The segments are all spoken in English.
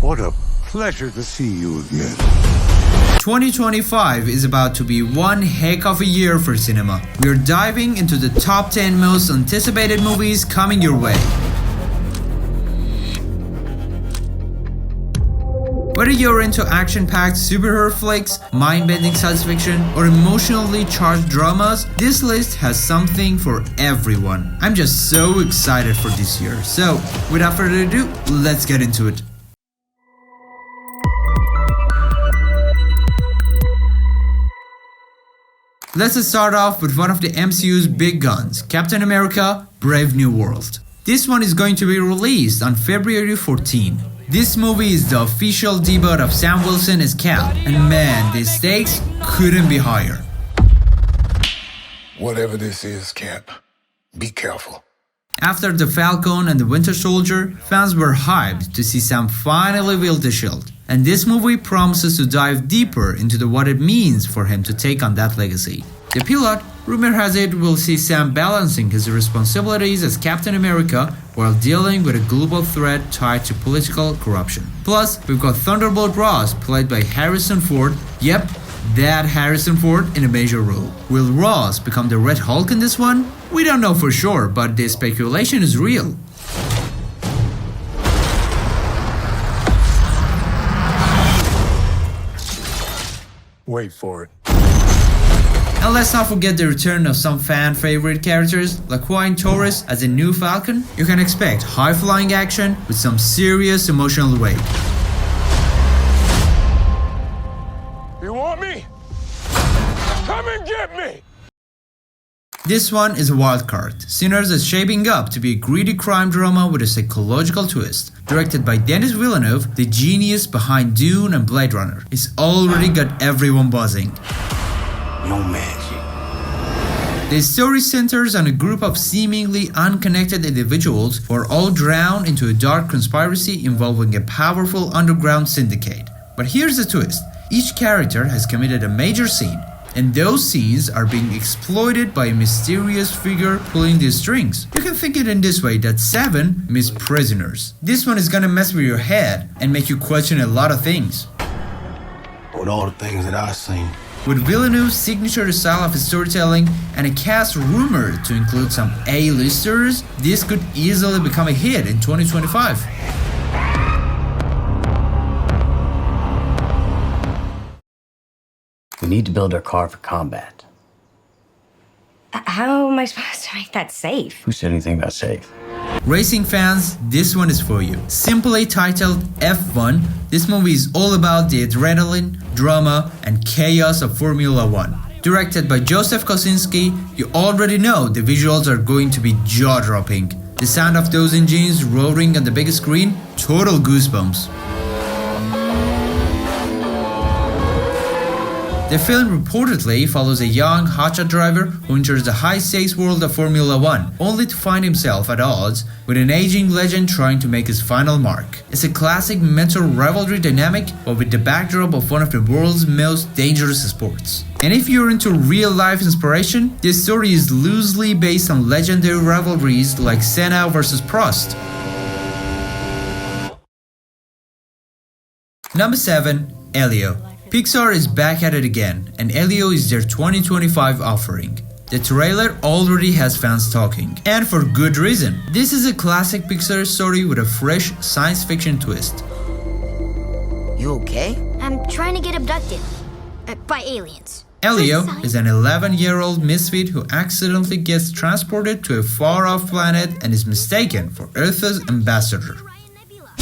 What a pleasure to see you again. 2025 is about to be one heck of a year for cinema. We are diving into the top 10 most anticipated movies coming your way. Whether you're into action-packed superhero flicks, mind-bending science fiction, or emotionally charged dramas, this list has something for everyone. I'm just so excited for this year. So, without further ado, let's get into it. Let's start off with one of the MCU's big guns, Captain America: Brave New World. This one is going to be released on February 14. This movie is the official debut of Sam Wilson as Cap, and man, the stakes couldn't be higher. Whatever this is, Cap, be careful. After The Falcon and The Winter Soldier, fans were hyped to see Sam finally wield the shield, and this movie promises to dive deeper into what it means for him to take on that legacy. The pilot, rumor has it, will see Sam balancing his responsibilities as Captain America while dealing with a global threat tied to political corruption. Plus, we've got Thunderbolt Ross, played by Harrison Ford. Yep, that Harrison Ford in a major role. Will Ross become the Red Hulk in this one? We don't know for sure, but the speculation is real. Wait for it. And let's not forget the return of some fan favorite characters like Juan Torres as a new Falcon. You can expect high-flying action with some serious emotional weight. You want me? Come and get me! This one is a wild card. Sinners is shaping up to be a gritty crime drama with a psychological twist. Directed by Denis Villeneuve, the genius behind Dune and Blade Runner. It's already got everyone buzzing. No magic. The story centers on a group of seemingly unconnected individuals who are all drowned into a dark conspiracy involving a powerful underground syndicate. But here's the twist. Each character has committed a major sin, and those scenes are being exploited by a mysterious figure pulling the strings. You can think it in this way, that 7 means prisoners. This one is gonna mess with your head and make you question a lot of things. With all the things that I've seen. With Villeneuve's signature style of storytelling and a cast rumored to include some A-listers, this could easily become a hit in 2025. We need to build our car for combat. How am I supposed to make that safe? Who said anything about safe? Racing fans, this one is for you. Simply titled F1, this movie is all about the adrenaline, drama, and chaos of Formula 1. Directed by Joseph Kosinski, you already know the visuals are going to be jaw-dropping. The sound of those engines roaring on the big screen, total goosebumps. The film reportedly follows a young hotshot driver who enters the high-stakes world of Formula 1, only to find himself at odds with an aging legend trying to make his final mark. It's a classic mentor rivalry dynamic, but with the backdrop of one of the world's most dangerous sports. And if you're into real-life inspiration, this story is loosely based on legendary rivalries like Senna vs. Prost. Number 7. Elio. Pixar is back at it again, and Elio is their 2025 offering. The trailer already has fans talking, and for good reason. This is a classic Pixar story with a fresh science fiction twist. You okay? I'm trying to get abducted. By aliens. Elio is an 11-year-old misfit who accidentally gets transported to a far-off planet and is mistaken for Earth's ambassador.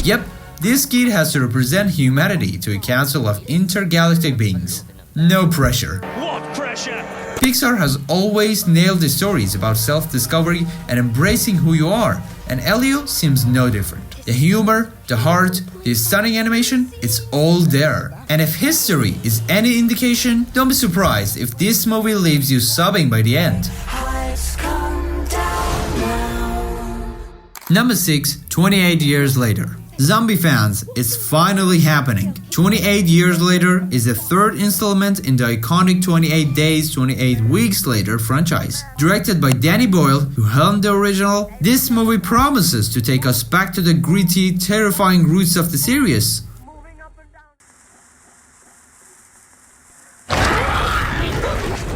Yep. This kid has to represent humanity to a council of intergalactic beings. No pressure. What pressure? Pixar has always nailed the stories about self-discovery and embracing who you are, and Elio seems no different. The humor, the heart, the stunning animation, it's all there. And if history is any indication, don't be surprised if this movie leaves you sobbing by the end. Number 6, 28 Years Later. Zombie fans, it's finally happening. 28 Years Later is the third installment in the iconic 28 Days, 28 Weeks Later franchise. Directed by Danny Boyle, who helmed the original, this movie promises to take us back to the gritty, terrifying roots of the series.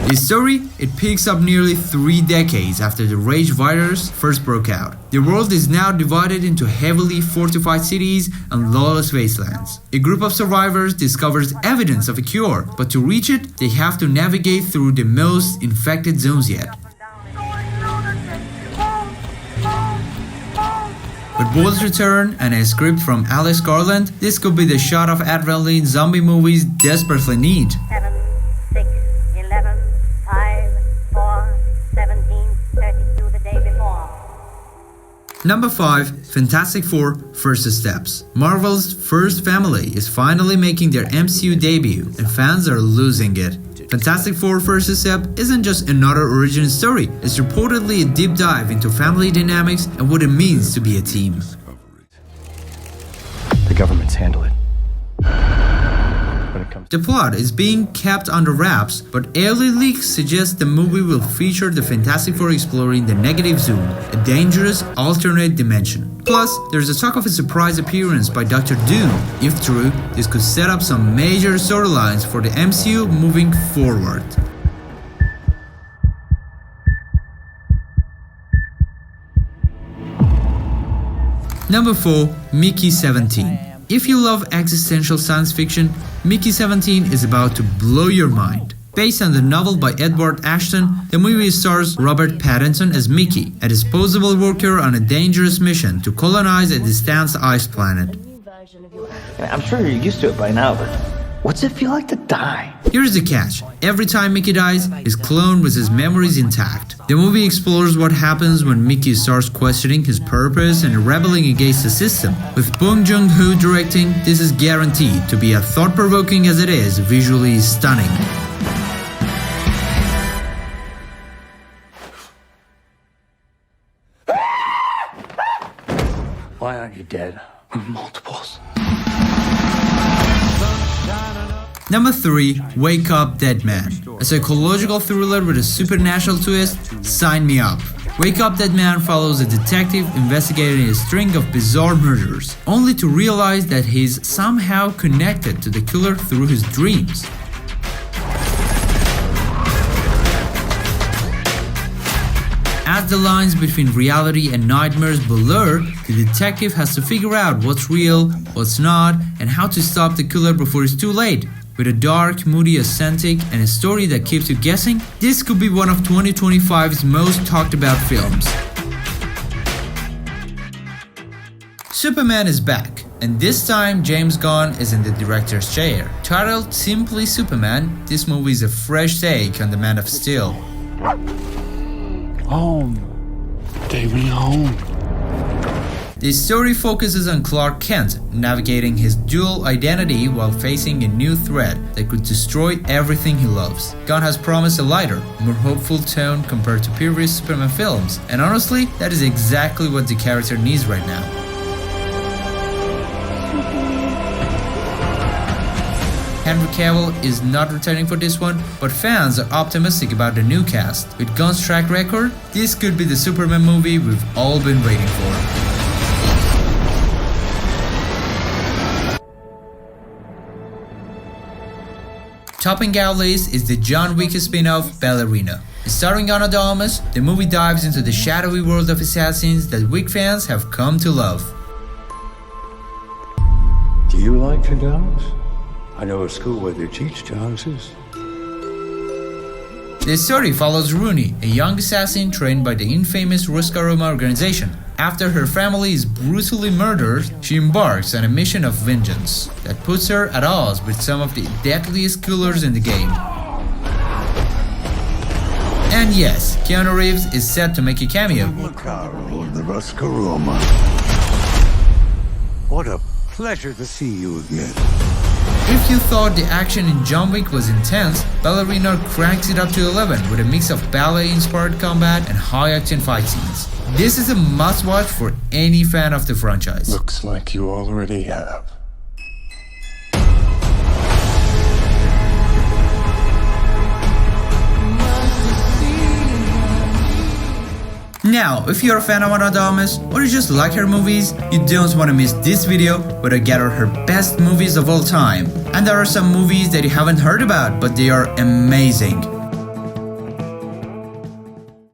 The story, it picks up nearly 3 decades after the rage virus first broke out. The world is now divided into heavily fortified cities and lawless wastelands. A group of survivors discovers evidence of a cure, but to reach it, they have to navigate through the most infected zones yet. With Bull's return and a script from Alex Garland, this could be the shot of adrenaline zombie movies desperately need. 7, 6, 11, 5, 4, 17, 32 the day before. Number 5. Fantastic Four First Steps. Marvel's first family is finally making their MCU debut, and fans are losing it. Fantastic Four First Step isn't just another origin story, it's reportedly a deep dive into family dynamics and what it means to be a team. The government's handle it. When it comes The plot is being kept under wraps, but early leaks suggest the movie will feature the Fantastic Four exploring the negative zone, a dangerous alternate dimension. Plus, there's a talk of a surprise appearance by Dr. Doom. If true, this could set up some major storylines for the MCU moving forward. Number 4. Mickey 17. If you love existential science fiction, Mickey 17 is about to blow your mind. Based on the novel by Edward Ashton, the movie stars Robert Pattinson as Mickey, a disposable worker on a dangerous mission to colonize a distant ice planet. I'm sure you're used to it by now, but what's it feel like to die? Here's the catch. Every time Mickey dies, his clone with his memories intact. The movie explores what happens when Mickey starts questioning his purpose and rebelling against the system. With Bong Joon-ho directing, this is guaranteed to be as thought-provoking as it is visually stunning. Why aren't you dead? Multiples. Number 3. Wake Up Dead Man. A psychological thriller with a supernatural twist? Sign me up. Wake Up Dead Man follows a detective investigating a string of bizarre murders, only to realize that he's somehow connected to the killer through his dreams. As the lines between reality and nightmares blur, the detective has to figure out what's real, what's not, and how to stop the killer before it's too late. With a dark, moody aesthetic and a story that keeps you guessing, this could be one of 2025's most talked about films. Superman is back, and this time James Gunn is in the director's chair. Titled simply Superman, this movie is a fresh take on the Man of Steel. Home. Take me home. The story focuses on Clark Kent navigating his dual identity while facing a new threat that could destroy everything he loves. Gunn has promised a lighter, more hopeful tone compared to previous Superman films, and honestly, that is exactly what the character needs right now. Henry Cavill is not returning for this one, but fans are optimistic about the new cast. With Gunn's track record, this could be the Superman movie we've all been waiting for. Topping our list is the John Wick spin-off Ballerina. Starring Ana de Armas, the movie dives into the shadowy world of assassins that Wick fans have come to love. Do you like to dance? I know a school where they teach dances. The story follows Rooney, a young assassin trained by the infamous Roscaroma organization. After her family is brutally murdered, she embarks on a mission of vengeance that puts her at odds with some of the deadliest killers in the game. And yes, Keanu Reeves is set to make a cameo. Carol of the Roscaroma. What a pleasure to see you again. If you thought the action in John Wick was intense, Ballerina cranks it up to 11 with a mix of ballet-inspired combat and high-action fight scenes. This is a must-watch for any fan of the franchise. Looks like you already have. Now, if you're a fan of Ana de Armas or you just like her movies, you don't want to miss this video where I gather her best movies of all time. And there are some movies that you haven't heard about, but they are amazing.